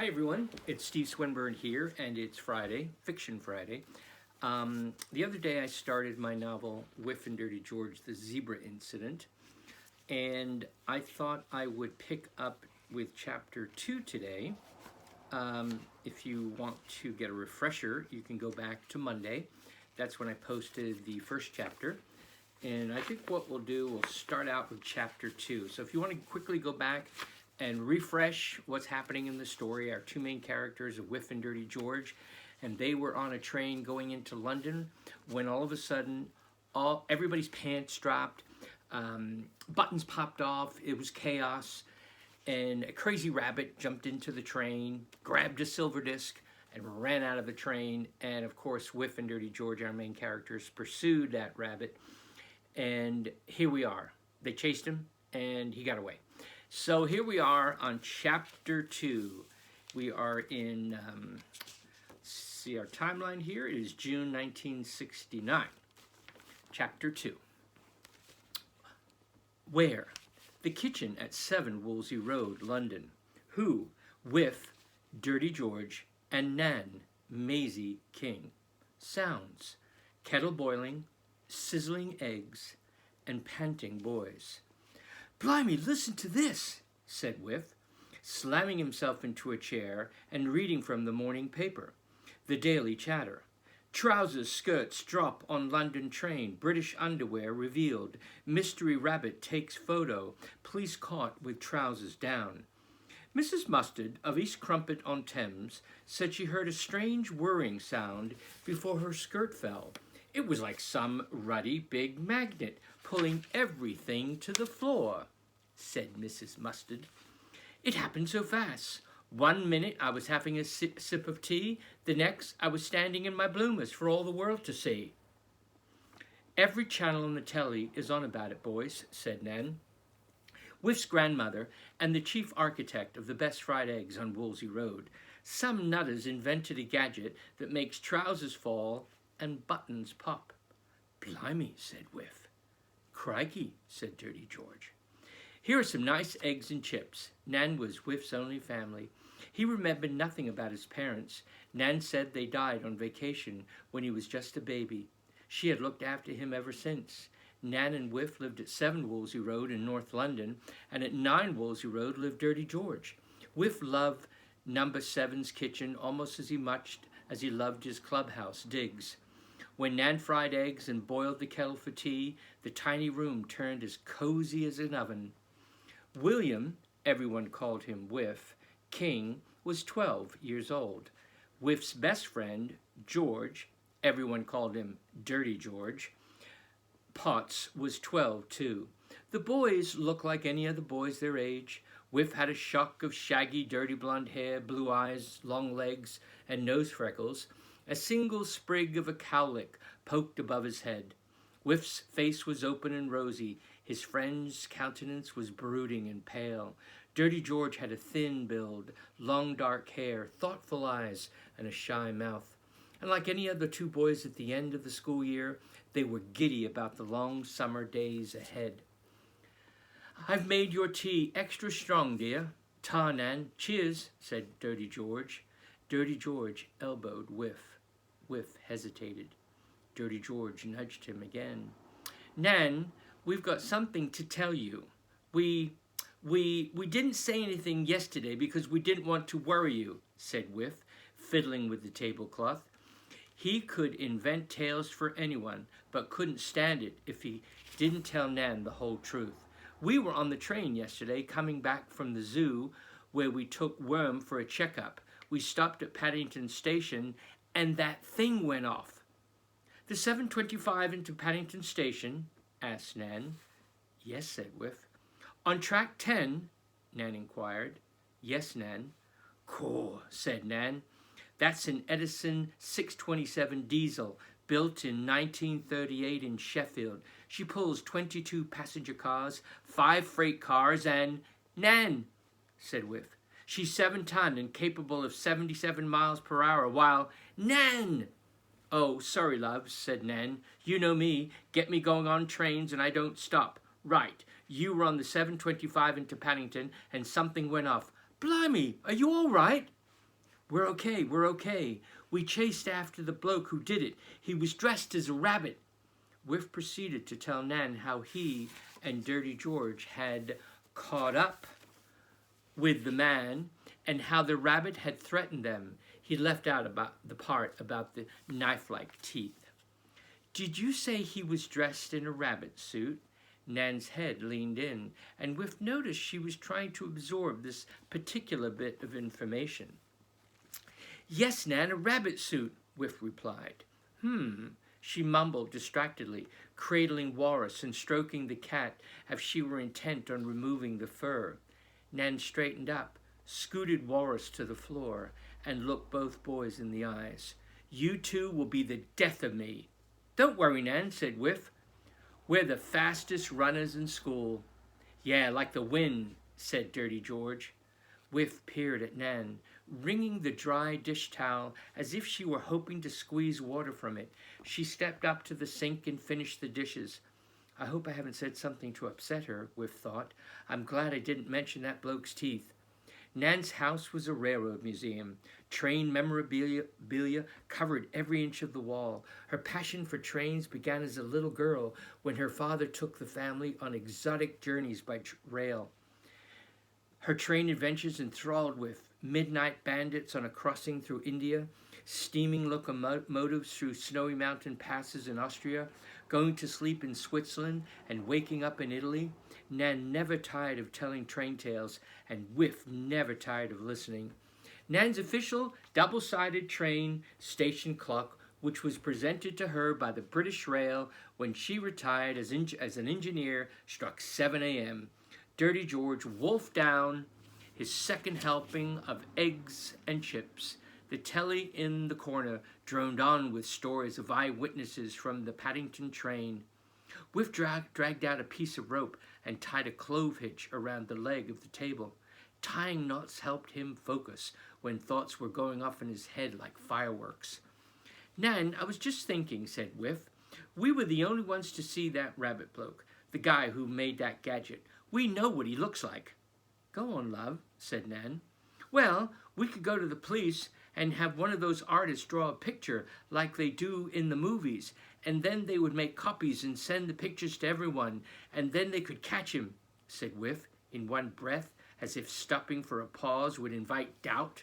Hi everyone, it's Steve Swinburne here, and it's Friday, Fiction Friday. The other day I started my novel, Wiff and Dirty George, the Z.E.B.R.A incident, and I thought I would pick up with chapter 2 today. If you want to get a refresher, you can go back to Monday. That's when I posted the first chapter. And I think what we'll do, we'll start out with chapter 2. So if you want to quickly go back and refresh what's happening in the story, our two main characters are Wiff and Dirty George, and they were on a train going into London when all of a sudden everybody's pants dropped, buttons popped off, it was chaos, and a crazy rabbit jumped into the train, grabbed a silver disc, and ran out of the train. And of course, Wiff and Dirty George, our main characters, pursued that rabbit. And here we are. They chased him, and he got away. So here we are on chapter 2. We are in, see our timeline here. It is June 1969. Chapter 2. Where? The kitchen at 7 Wolsey Road, London. Who? Wiff, Dirty George, and Nan, Maisie King. Sounds. Kettle boiling, sizzling eggs, and panting boys. "Blimey, listen to this," said Wiff, slamming himself into a chair and reading from the morning paper. The Daily Chatter. Trousers, skirts drop on London train. British underwear revealed. Mystery rabbit takes photo. Police caught with trousers down. Mrs. Mustard of East Crumpet-on-Thames said she heard a strange whirring sound before her skirt fell. It was like some ruddy big magnet pulling everything to the floor, said Mrs. Mustard. It happened so fast. 1 minute I was having a sip of tea, the next I was standing in my bloomers for all the world to see. Every channel on the telly is on about it, boys, said Nan. Wiff's grandmother and the chief architect of the best fried eggs on Wolsey Road. Some nutters invented a gadget that makes trousers fall and buttons pop. Blimey, said Wiff. Crikey, said Dirty George. Here are some nice eggs and chips. Nan was Wiff's only family. He remembered nothing about his parents. Nan said they died on vacation when he was just a baby. She had looked after him ever since. Nan and Wiff lived at 7 Wolsey Road in North London, and at 9 Wolsey Road lived Dirty George. Wiff loved number 7's kitchen almost as much as he loved his clubhouse digs. When Nan fried eggs and boiled the kettle for tea, the tiny room turned as cozy as an oven. William, everyone called him Wiff, King, was 12 years old. Wiff's best friend, George, everyone called him Dirty George, Potts, was 12 too. The boys looked like any other boys their age. Wiff had a shock of shaggy, dirty blonde hair, blue eyes, long legs, and nose freckles. A single sprig of a cowlick poked above his head. Wiff's face was open and rosy. His friend's countenance was brooding and pale. Dirty George had a thin build, long dark hair, thoughtful eyes, and a shy mouth. And like any other two boys at the end of the school year, they were giddy about the long summer days ahead. I've made your tea extra strong, dear. Ta, Nan. Cheers, said Dirty George. Dirty George elbowed Wiff. Wiff hesitated. Dirty George nudged him again. Nan, we've got something to tell you. We didn't say anything yesterday because we didn't want to worry you, said Wiff, fiddling with the tablecloth. He could invent tales for anyone, but couldn't stand it if he didn't tell Nan the whole truth. We were on the train yesterday coming back from the zoo where we took Worm for a checkup. We stopped at Paddington Station and that thing went off. The 7:25 into Paddington Station? Asked Nan. Yes, said Wiff. On track 10? Nan inquired. Yes, Nan. Cool, said Nan. That's an Edison 627 diesel, built in 1938 in Sheffield. She pulls 22 passenger cars, 5 freight cars, and... Nan, said Wiff. She's 7-ton and capable of 77 miles per hour, while... Nan! Oh, sorry, love, said Nan. You know me. Get me going on trains and I don't stop. Right. You were on the 7:25 into Paddington and something went off. Blimey, are you all right? We're okay, we're okay. We chased after the bloke who did it. He was dressed as a rabbit. Wiff proceeded to tell Nan how he and Dirty George had caught up with the man and how the rabbit had threatened them. He left out about the part about the knife-like teeth. Did you say he was dressed in a rabbit suit? Nan's head leaned in, and Wiff noticed she was trying to absorb this particular bit of information. Yes, Nan, a rabbit suit, Wiff replied. She mumbled distractedly, cradling Walrus and stroking the cat as she were intent on removing the fur. Nan straightened up, scooted Walrus to the floor, and looked both boys in the eyes. You two will be the death of me. Don't worry, Nan, said Wiff. We're the fastest runners in school. Yeah, like the wind, said Dirty George. Wiff peered at Nan, wringing the dry dish towel as if she were hoping to squeeze water from it. She stepped up to the sink and finished the dishes. I hope I haven't said something to upset her, Wiff thought. I'm glad I didn't mention that bloke's teeth. Nan's house was a railroad museum. Train memorabilia covered every inch of the wall. Her passion for trains began as a little girl when her father took the family on exotic journeys by rail. Her train adventures enthralled Wiff. Midnight bandits on a crossing through India, steaming locomotives through snowy mountain passes in Austria, going to sleep in Switzerland and waking up in Italy. Nan never tired of telling train tales, and Wiff never tired of listening. Nan's official double-sided train station clock, which was presented to her by the British Rail when she retired as an engineer, struck 7 a.m. Dirty George wolfed down his second helping of eggs and chips. The telly in the corner droned on with stories of eyewitnesses from the Paddington train. Wiff dragged out a piece of rope and tied a clove hitch around the leg of the table. Tying knots helped him focus when thoughts were going off in his head like fireworks. Nan, I was just thinking, said Wiff. We were the only ones to see that rabbit bloke, the guy who made that gadget. We know what he looks like. Go on, love, said Nan. Well, we could go to the police and have one of those artists draw a picture like they do in the movies, and then they would make copies and send the pictures to everyone, and then they could catch him, said Wiff, in one breath, as if stopping for a pause would invite doubt.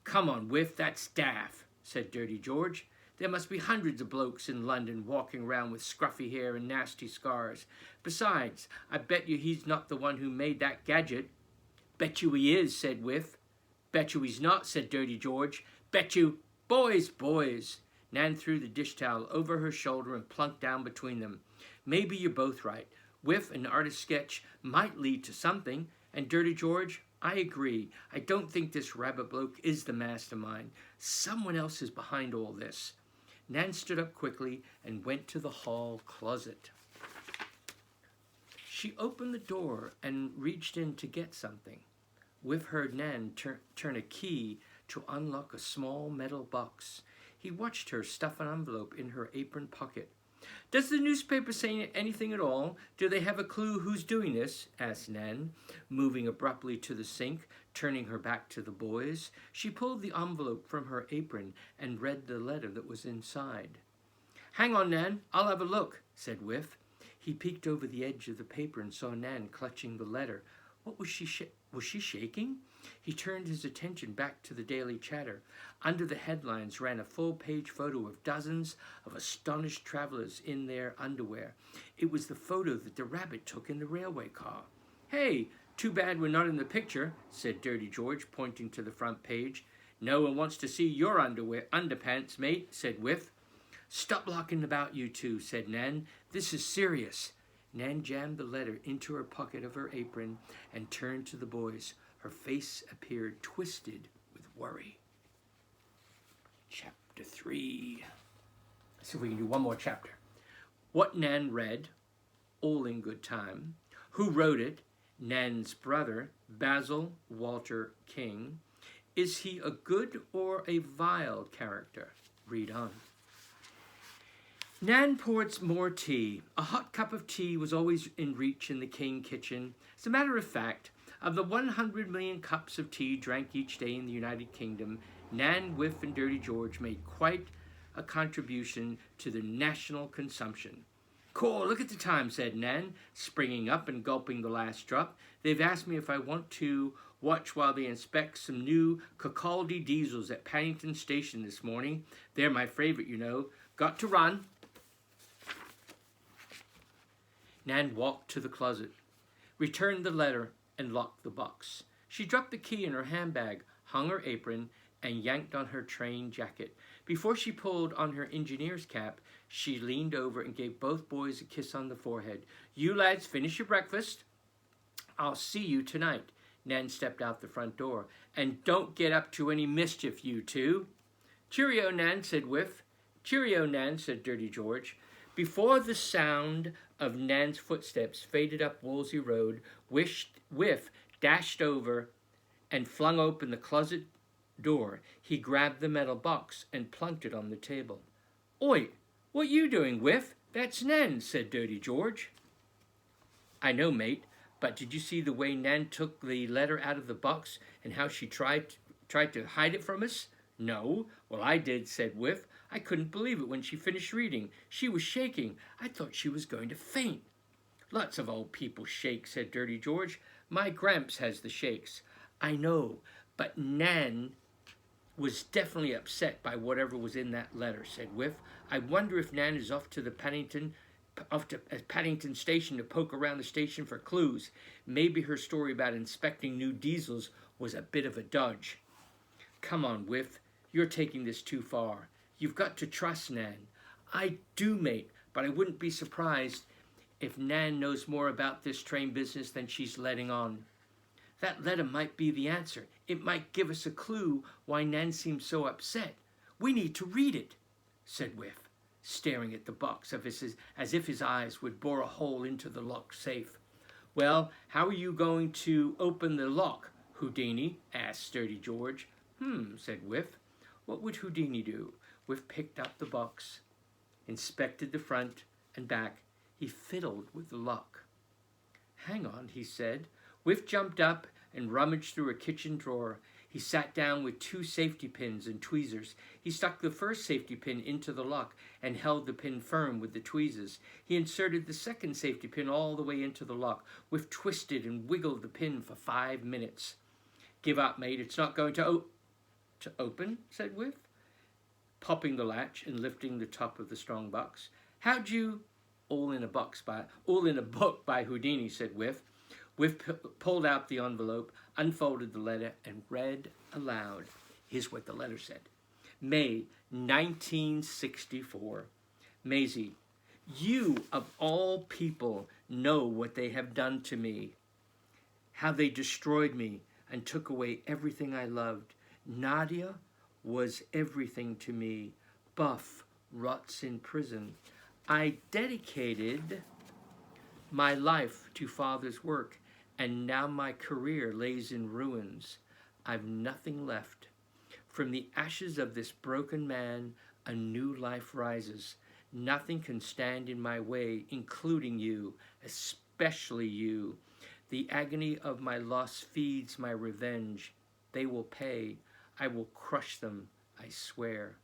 Come on, Wiff, that's daft, said Dirty George. There must be hundreds of blokes in London walking around with scruffy hair and nasty scars. Besides, I bet you he's not the one who made that gadget. Bet you he is, said Wiff. Bet you he's not, said Dirty George. Bet you... Boys, boys. Nan threw the dish towel over her shoulder and plunked down between them. Maybe you're both right. Wiff, an artist's sketch might lead to something. And Dirty George, I agree. I don't think this rabbit bloke is the mastermind. Someone else is behind all this. Nan stood up quickly and went to the hall closet. She opened the door and reached in to get something. Wiff heard Nan turn a key to unlock a small metal box. He watched her stuff an envelope in her apron pocket. Does the newspaper say anything at all? Do they have a clue who's doing this? Asked Nan, moving abruptly to the sink, turning her back to the boys. She pulled the envelope from her apron and read the letter that was inside. Hang on, Nan, I'll have a look, said Wiff. He peeked over the edge of the paper and saw Nan clutching the letter. What was she shaking? He turned his attention back to the Daily Chatter. Under the headlines ran a full-page photo of dozens of astonished travelers in their underwear. It was the photo that the rabbit took in the railway car. Hey, too bad we're not in the picture, said Dirty George, pointing to the front page. No one wants to see your underpants, mate, said Wiff. Stop locking about, you two, said Nan. This is serious. Nan jammed the letter into her pocket of her apron and turned to the boys. Her face appeared twisted with worry. Chapter 3. Let's see if we can do one more chapter. What Nan read, all in good time. Who wrote it? Nan's brother, Basil Walter King. Is he a good or a vile character? Read on. Nan poured more tea. A hot cup of tea was always in reach in the King kitchen. As a matter of fact, Of the 100 million cups of tea drank each day in the United Kingdom, Nan, Wiff, and Dirty George made quite a contribution to the national consumption. Cool, look at the time, said Nan, springing up and gulping the last drop. They've asked me if I want to watch while they inspect some new Cacaldi diesels at Paddington Station this morning. They're my favorite, you know. Got to run. Nan walked to the closet, returned the letter, and locked the box. She dropped the key in her handbag, hung her apron, and yanked on her train jacket. Before she pulled on her engineer's cap, she leaned over and gave both boys a kiss on the forehead. You lads finish your breakfast. I'll see you tonight. Nan stepped out the front door. And don't get up to any mischief, you two. Cheerio, Nan, said Wiff. Cheerio, Nan, said Dirty George. Before the sound of Nan's footsteps faded up Wolsey Road, Wiff dashed over and flung open the closet door. He grabbed the metal box and plunked it on the table. Oi, what you doing, Wiff? That's Nan, said Dirty George. I know, mate, but did you see the way Nan took the letter out of the box and how she tried to hide it from us? No. Well, I did, said Wiff. I couldn't believe it when she finished reading. She was shaking. I thought she was going to faint. Lots of old people shake, said Dirty George. My Gramps has the shakes. I know, but Nan was definitely upset by whatever was in that letter, said Wiff. I wonder if Nan is off to Paddington Station to poke around the station for clues. Maybe her story about inspecting new diesels was a bit of a dodge. Come on, Wiff. You're taking this too far. You've got to trust Nan. I do, mate, but I wouldn't be surprised if Nan knows more about this train business than she's letting on. That letter might be the answer. It might give us a clue why Nan seems so upset. We need to read it, said Wiff, staring at the box as if his eyes would bore a hole into the locked safe. Well, how are you going to open the lock, Houdini? Asked Dirty George. Said Wiff. What would Houdini do? Wiff picked up the box, inspected the front and back. He fiddled with the lock. Hang on, he said. Wiff jumped up and rummaged through a kitchen drawer. He sat down with 2 safety pins and tweezers. He stuck the first safety pin into the lock and held the pin firm with the tweezers. He inserted the second safety pin all the way into the lock. Wiff twisted and wiggled the pin for 5 minutes. Give up, mate. It's not going to open, said Wiff, popping the latch and lifting the top of the strong box. How'd you... All in a book by Houdini, said Wiff. Wiff pulled out the envelope, unfolded the letter, and read aloud. Here's what the letter said. May 1964. Maisie, you of all people know what they have done to me, how they destroyed me and took away everything I loved. Nadia was everything to me. Buff rots in prison. I dedicated my life to Father's work, and now my career lays in ruins. I've nothing left. From the ashes of this broken man, a new life rises. Nothing can stand in my way, including you, especially you. The agony of my loss feeds my revenge. They will pay. I will crush them, I swear.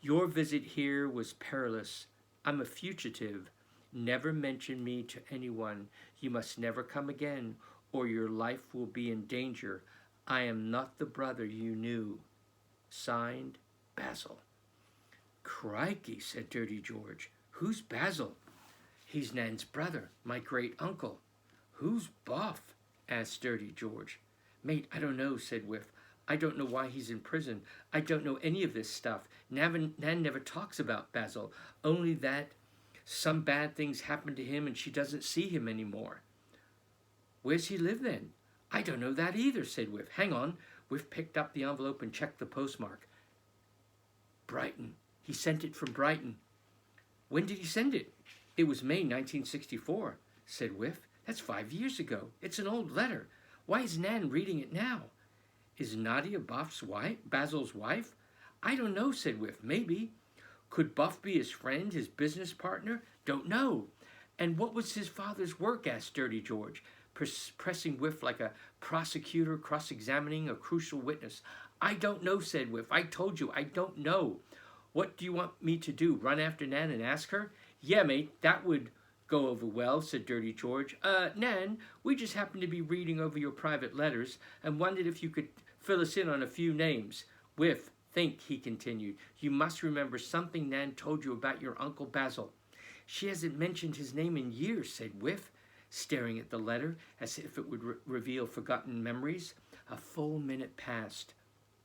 Your visit here was perilous. I'm a fugitive. Never mention me to anyone. You must never come again, or your life will be in danger. I am not the brother you knew. Signed, Basil. Crikey, said Dirty George. Who's Basil? He's Nan's brother, my great uncle. Who's Buff? Asked Dirty George. Mate, I don't know, said Wiff. I don't know why he's in prison. I don't know any of this stuff. Nan never talks about Basil, only that some bad things happened to him and she doesn't see him anymore. Where's he live then? I don't know that either, said Wiff. Hang on. Wiff picked up the envelope and checked the postmark. Brighton. He sent it from Brighton. When did he send it? It was May 1964, said Wiff. That's 5 years ago. It's an old letter. Why is Nan reading it now? Is Nadia Buff's wife, Basil's wife? I don't know, said Wiff. Maybe. Could Buff be his friend, his business partner? Don't know. And what was his father's work? Asked Dirty George. pressing Wiff like a prosecutor cross-examining a crucial witness. I don't know, said Wiff. I told you, I don't know. What do you want me to do, run after Nan and ask her? Yeah, mate, that would go over well, said Dirty George. Nan, we just happened to be reading over your private letters and wondered if you could fill us in on a few names. Wiff, think, he continued. You must remember something Nan told you about your Uncle Basil. She hasn't mentioned his name in years, said Wiff, staring at the letter as if it would reveal forgotten memories. A full minute passed.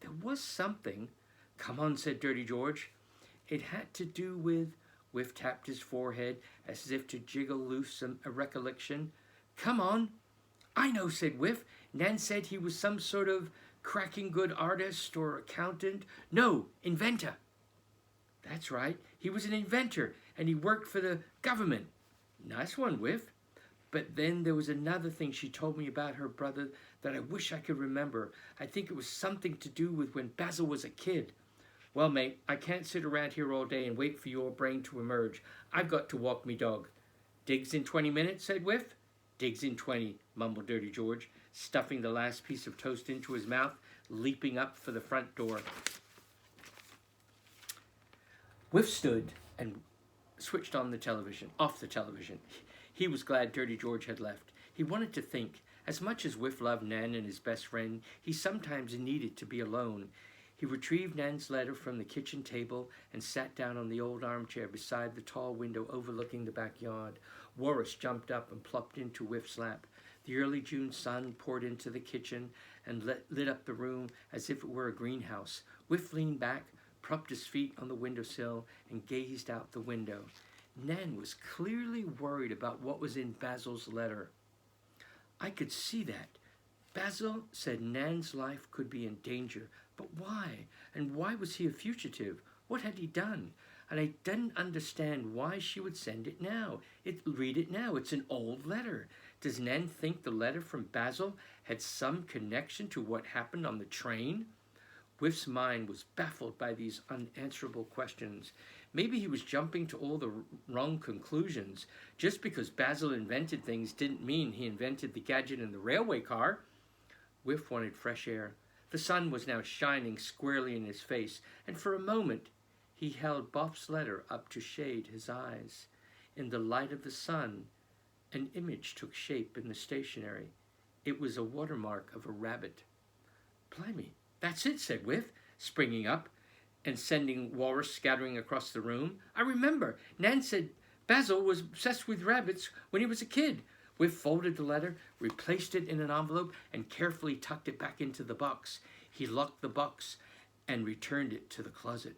There was something. Come on, said Dirty George. It had to do with... Wiff tapped his forehead as if to jiggle loose a recollection. Come on. I know, said Wiff. Nan said he was some sort of cracking good artist or accountant. No, inventor. That's right. He was an inventor, and he worked for the government. Nice one, Wiff. But then there was another thing she told me about her brother that I wish I could remember. I think it was something to do with when Basil was a kid. Well, mate, I can't sit around here all day and wait for your brain to emerge. I've got to walk me dog. Digs in 20 minutes, said Wiff. Digs in 20, mumbled Dirty George, stuffing the last piece of toast into his mouth, leaping up for the front door. Wiff stood and switched on the television, off the television. He was glad Dirty George had left. He wanted to think. As much as Wiff loved Nan and his best friend, he sometimes needed to be alone. He retrieved Nan's letter from the kitchen table and sat down on the old armchair beside the tall window overlooking the backyard. Walrus jumped up and plopped into Wiff's lap. The early June sun poured into the kitchen and lit up the room as if it were a greenhouse. Wiff leaned back, propped his feet on the windowsill, and gazed out the window. Nan was clearly worried about what was in Basil's letter. I could see that. Basil said Nan's life could be in danger. But why? And why was he a fugitive? What had he done? And I didn't understand why she would send it now. Read it now. It's an old letter. Does Nan think the letter from Basil had some connection to what happened on the train? Wiff's mind was baffled by these unanswerable questions. Maybe he was jumping to all the wrong conclusions. Just because Basil invented things didn't mean he invented the gadget in the railway car. Wiff wanted fresh air. The sun was now shining squarely in his face, and for a moment he held Bop's letter up to shade his eyes. In the light of the sun, an image took shape in the stationery. It was a watermark of a rabbit. Blimey, that's it, said Wiff, springing up and sending Walrus scattering across the room. I remember. Nan said Basil was obsessed with rabbits when he was a kid. Wiff folded the letter, replaced it in an envelope, and carefully tucked it back into the box. He locked the box and returned it to the closet.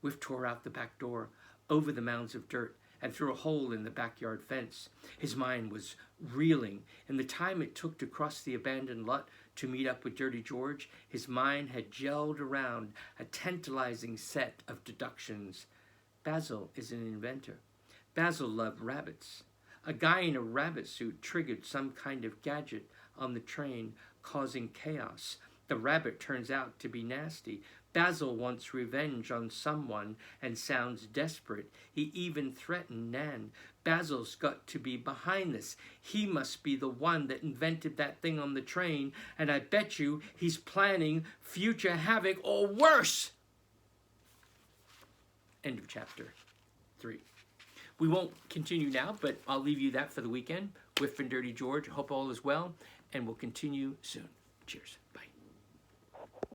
Wiff tore out the back door, over the mounds of dirt, and through a hole in the backyard fence. His mind was reeling. In the time it took to cross the abandoned lot to meet up with Dirty George, his mind had gelled around a tantalizing set of deductions. Basil is an inventor. Basil loved rabbits. A guy in a rabbit suit triggered some kind of gadget on the train, causing chaos. The rabbit turns out to be nasty. Basil wants revenge on someone and sounds desperate. He even threatened Nan. Basil's got to be behind this. He must be the one that invented that thing on the train, and I bet you he's planning future havoc or worse. End of chapter 3. We won't continue now, but I'll leave you that for the weekend. Wiff and Dirty George. Hope all is well, and we'll continue soon. Cheers. Bye.